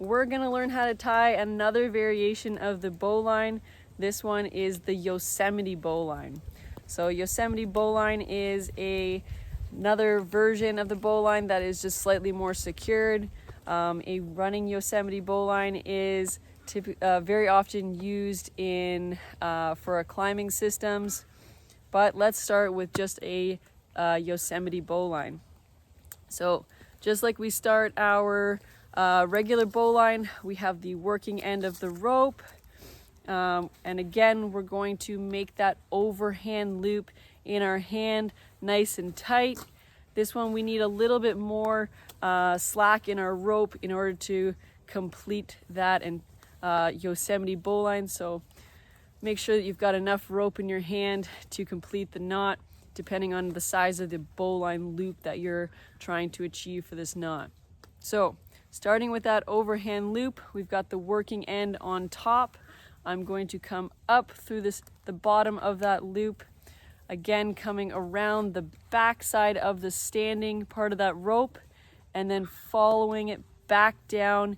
we're gonna learn how to tie another variation of the bowline. This one is the Yosemite bowline. So Yosemite bowline is another version of the bowline that is just slightly more secured. A running Yosemite bowline is very often used in for climbing systems, but let's start with just a Yosemite bowline. So just like we start our regular bowline, we have the working end of the rope, and again we're going to make that overhand loop in our hand nice and tight. This one we need a little bit more slack in our rope in order to complete that and Yosemite bowline. So make sure that you've got enough rope in your hand to complete the knot, depending on the size of the bowline loop that you're trying to achieve for this knot. So starting with that overhand loop, we've got the working end on top. I'm going to come up through the bottom of that loop, again coming around the back side of the standing part of that rope, and then following it back down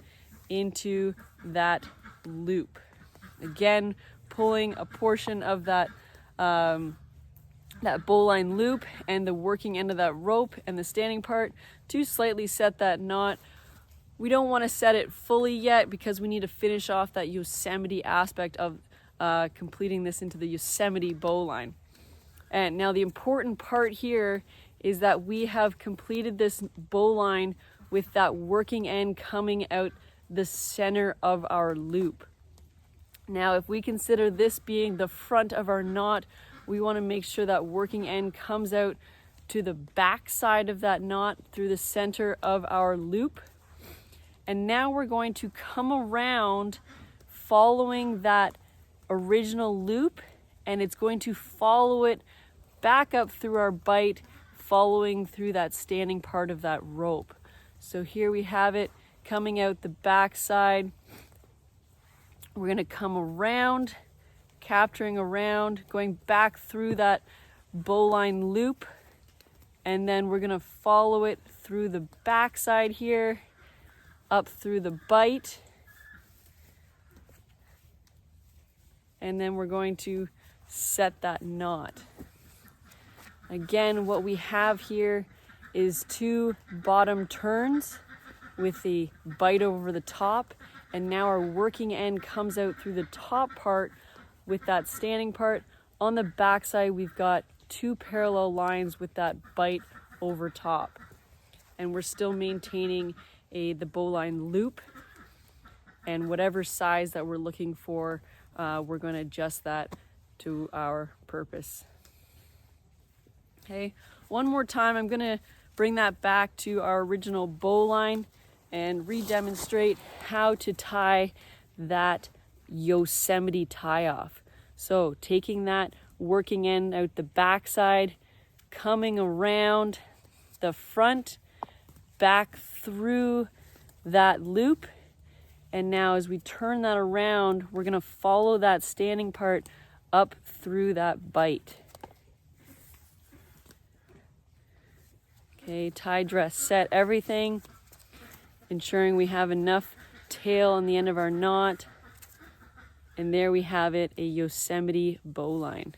into that loop. Again, pulling a portion of that that bowline loop and the working end of that rope and the standing part to slightly set that knot. We don't want to set it fully yet because we need to finish off that Yosemite aspect of completing this into the Yosemite bowline. And now the important part here is that we have completed this bowline with that working end coming out the center of our loop. Now, if we consider this being the front of our knot, we want to make sure that working end comes out to the back side of that knot through the center of our loop. And now we're going to come around following that original loop, and it's going to follow it back up through our bite, following through that standing part of that rope. So here we have it coming out the back side. We're going to come around, capturing around, going back through that bowline loop, and then we're going to follow it through the back side here, up through the bite, and then we're going to set that knot. Again, what we have here is two bottom turns with the bite over the top, and now our working end comes out through the top part with that standing part. On the back side, we've got two parallel lines with that bite over top, and we're still maintaining the bowline loop, and whatever size that we're looking for, we're going to adjust that to our purpose. Okay, one more time, I'm going to bring that back to our original bowline and re-demonstrate how to tie that Yosemite tie-off. So taking that working end out the back side, coming around the front, back through that loop, and now as we turn that around, we're going to follow that standing part up through that bite. Okay, tie, dress, set everything, ensuring we have enough tail on the end of our knot, and there we have it, a Yosemite bowline.